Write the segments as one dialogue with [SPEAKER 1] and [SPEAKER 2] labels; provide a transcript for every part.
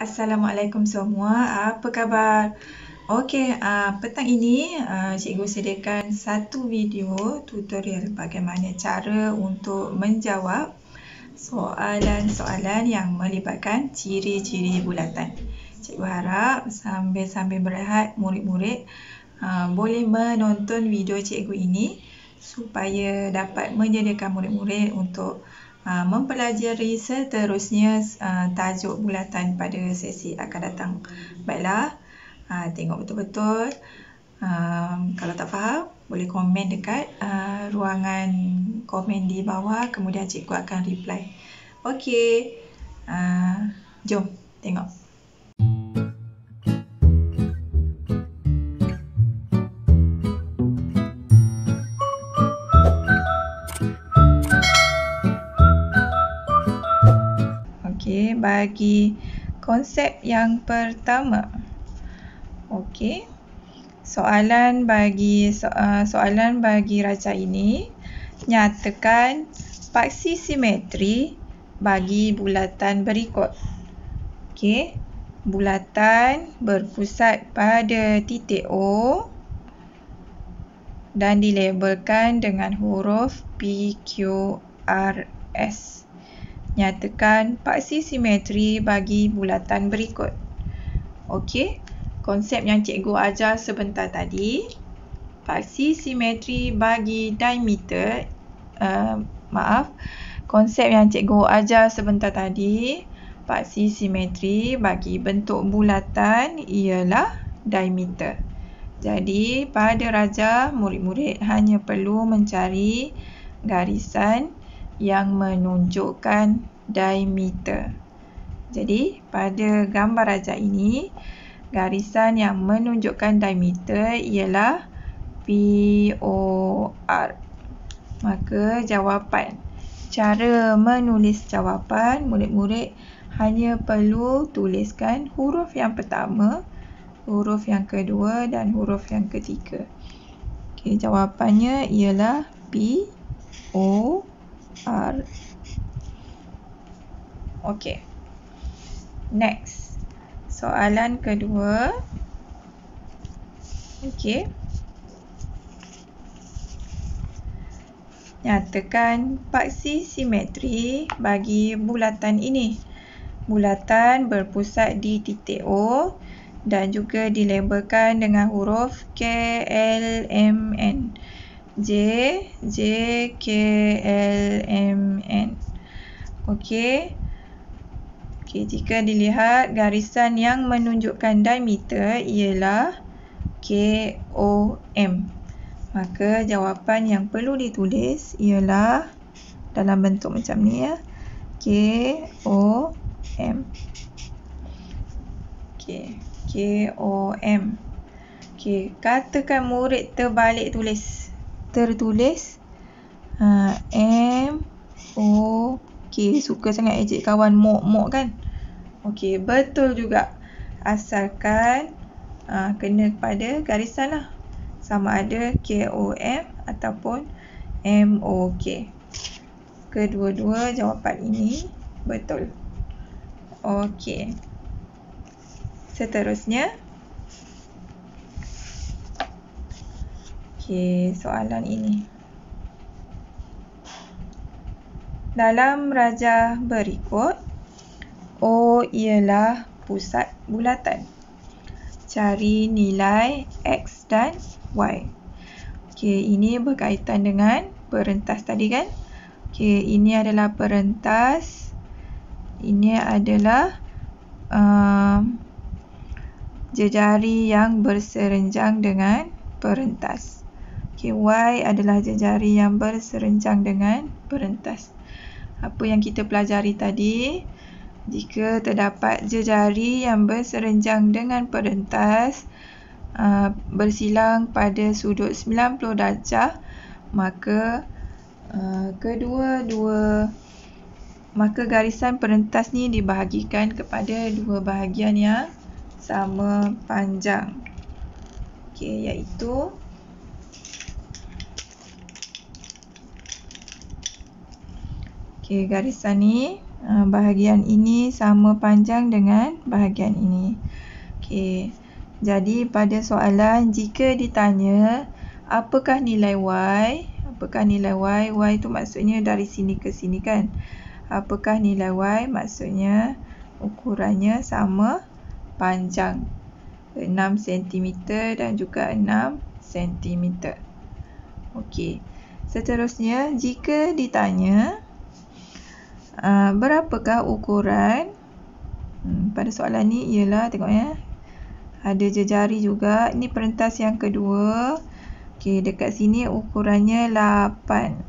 [SPEAKER 1] Assalamualaikum semua, apa khabar? Okey, petang ini cikgu sediakan satu video tutorial bagaimana cara untuk menjawab soalan-soalan yang melibatkan ciri-ciri bulatan. Cikgu harap sambil berehat murid-murid boleh menonton video cikgu ini supaya dapat menyediakan murid-murid untuk mempelajari seterusnya tajuk bulatan pada sesi akan datang. Baiklah, tengok betul-betul. Kalau tak faham, boleh komen dekat ruangan komen di bawah, kemudian cikgu akan reply. Okey, jom tengok. Okey, bagi konsep yang pertama. Okey. Soalan bagi raja ini, nyatakan paksi simetri bagi bulatan berikut. Okey. Bulatan berpusat pada titik O dan dilabelkan dengan huruf PQRS. Nyatakan paksi simetri bagi bulatan berikut. Okey, konsep yang cikgu ajar sebentar tadi, paksi simetri bagi diameter, konsep yang cikgu ajar sebentar tadi, paksi simetri bagi bentuk bulatan ialah diameter. Jadi, pada raja, murid-murid hanya perlu mencari garisan yang menunjukkan diameter. Jadi, pada gambar raja ini, garisan yang menunjukkan diameter ialah POR. Maka jawapan. Cara menulis jawapan, murid-murid hanya perlu tuliskan huruf yang pertama, huruf yang kedua dan huruf yang ketiga. Okey, jawapannya ialah POR. Okey. Next. Soalan kedua. Okey. Nyatakan paksi simetri bagi bulatan ini. Bulatan berpusat di titik O dan juga dilabelkan dengan huruf KLMN. KLMN. Okey. Okey, jika dilihat garisan yang menunjukkan diameter ialah KOM. Maka jawapan yang perlu ditulis ialah dalam bentuk macam ni ya. KOM. Okey, KOM. Okey, katakan murid terbalik tulis. Tertulis MOK. Suka sangat ejek kawan mok-mok kan? Okey, betul juga. Asalkan kena pada garisan lah. Sama ada KOM ataupun MOK. Kedua-dua jawapan ini betul. Okey. Seterusnya. Okey, soalan ini. Dalam rajah berikut, O ialah pusat bulatan. Cari nilai X dan Y. Okey, ini berkaitan dengan perentas tadi kan? Okey, ini adalah perentas. Ini adalah jejari yang berserenjang dengan perentas. Okey, Y adalah jejari yang berserenjang dengan perentas. Apa yang kita pelajari tadi, jika terdapat jejari yang berserenjang dengan perentas bersilang pada sudut 90 darjah, maka maka garisan perentas ni dibahagikan kepada dua bahagian yang sama panjang. Okey, iaitu garisan ni bahagian ini sama panjang dengan bahagian ini. Okey. Jadi pada soalan jika ditanya apakah nilai Y? Apakah nilai Y? Y itu maksudnya dari sini ke sini kan? Apakah nilai Y? Maksudnya ukurannya sama panjang. 6 cm dan juga 6 cm. Okey. Seterusnya jika ditanya berapakah ukuran? Pada soalan ni ialah tengok ya. Ada jejari juga. Ini perentas yang kedua. Okey, dekat sini ukurannya 8.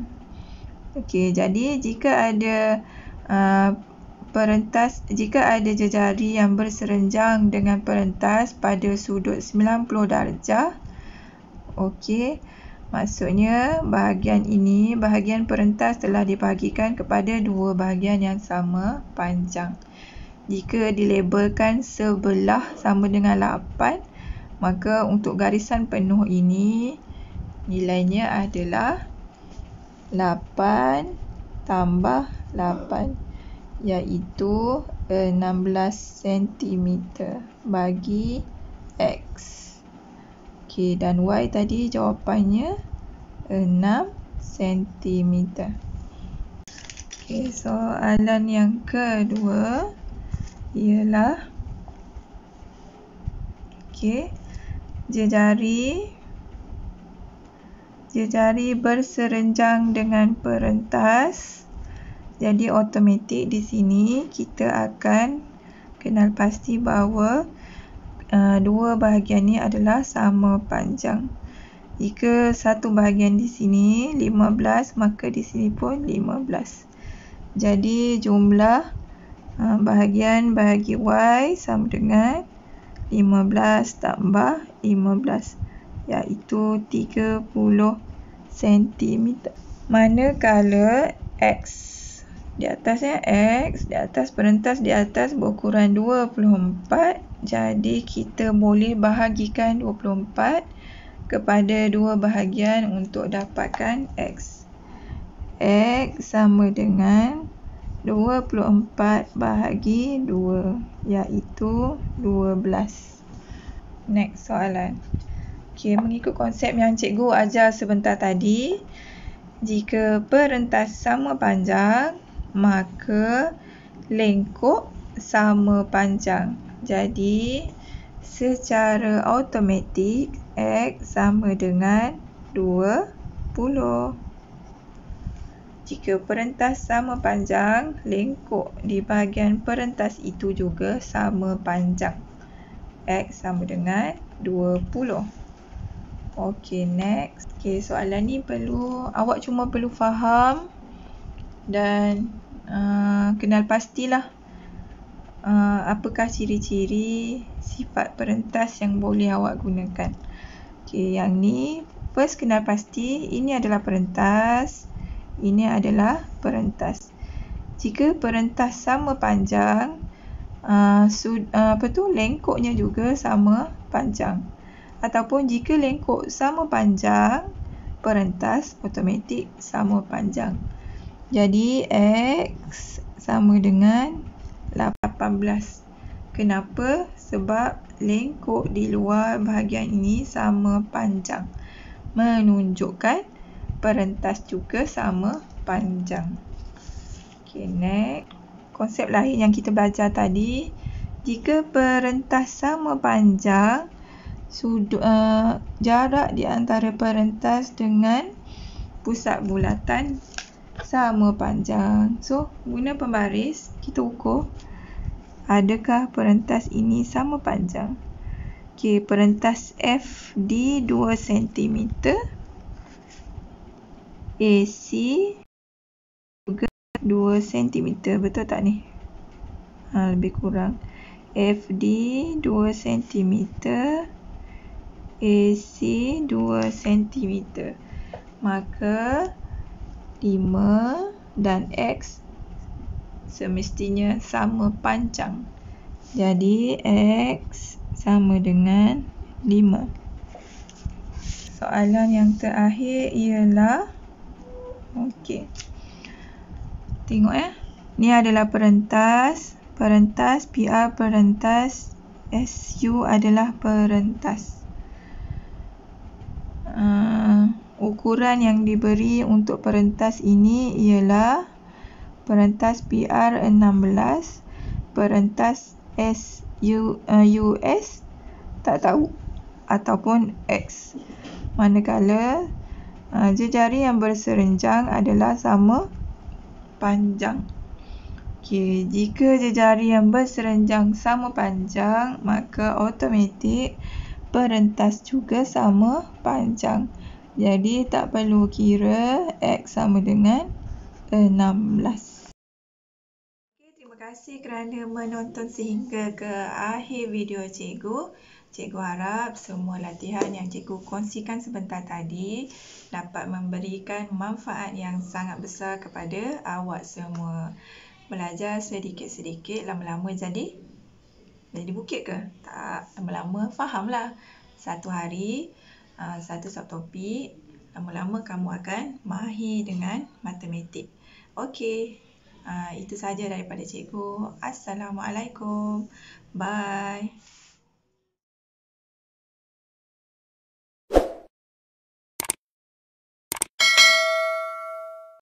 [SPEAKER 1] Okey, jadi jika ada jika ada jejari yang berserenjang dengan perentas pada sudut 90 darjah, okey, maksudnya bahagian ini, bahagian perentas telah dibahagikan kepada dua bahagian yang sama panjang. Jika dilabelkan sebelah sama dengan 8, maka untuk garisan penuh ini nilainya adalah 8 tambah 8, iaitu 16 cm bagi X. Okey, dan Y tadi jawapannya 6 cm. Okey, soalan yang kedua ialah jejari berserenjang dengan perentas. Jadi automatik di sini kita akan kenal pasti bahawa dua bahagian ni adalah sama panjang. Jika satu bahagian di sini 15, maka di sini pun 15. Jadi jumlah bahagian bagi Y sama dengan 15 tambah 15, iaitu 30 cm. Manakala X di atasnya X, di atas perentas di atas berukuran 24, jadi kita boleh bahagikan 24 kepada dua bahagian untuk dapatkan X. X sama dengan 24 bahagi 2, iaitu 12. Next soalan. Okey, mengikut konsep yang cikgu ajar sebentar tadi, jika perentas sama panjang, maka lengkuk sama panjang. Jadi, secara automatik X sama dengan 20. Jika perentas sama panjang, lengkuk di bahagian perentas itu juga sama panjang. X sama dengan 20. Okey, next. Okey, soalan ni awak cuma perlu faham dan kenal pastilah apakah ciri-ciri sifat perentas yang boleh awak gunakan. Okey, yang ni first kenal pasti, ini adalah perentas, ini adalah perentas. Jika perentas sama panjang, lengkuknya juga sama panjang. Ataupun jika lengkuk sama panjang, perentas automatik sama panjang. Jadi X sama dengan 18. Kenapa? Sebab lengkuk di luar bahagian ini sama panjang, menunjukkan perentas juga sama panjang. Okay, next. Konsep lain yang kita belajar tadi, jika perentas sama panjang, jarak di antara perentas dengan pusat bulatan sama panjang. So, guna pembaris, kita ukur adakah perentas ini sama panjang. Okey, perentas FD 2 cm, AC juga 2 cm. Betul tak ni? Lebih kurang. FD 2 cm, AC 2 cm. Maka 5 dan X semestinya sama panjang. Jadi X sama dengan 5. Soalan yang terakhir ialah, okey, tengok Ni adalah perentas. Perentas PR perentas. SU adalah perentas. Ukuran yang diberi untuk perentas ini ialah perentas PR 16, perentas US tak tahu, ataupun X. Manakala jejari yang berserenjang adalah sama panjang. Okey, jika jejari yang berserenjang sama panjang, maka automatik perentas juga sama panjang. Jadi tak perlu kira X sama dengan 16. Okay, terima kasih kerana menonton sehingga ke akhir video cikgu. Cikgu harap semua latihan yang cikgu kongsikan sebentar tadi dapat memberikan manfaat yang sangat besar kepada awak semua. Belajar sedikit-sedikit, lama-lama jadi bukit ke? Tak, lama-lama fahamlah. Satu hari, satu subtopik, lama-lama kamu akan mahir dengan matematik. Okey, itu sahaja daripada cikgu. Assalamualaikum. Bye.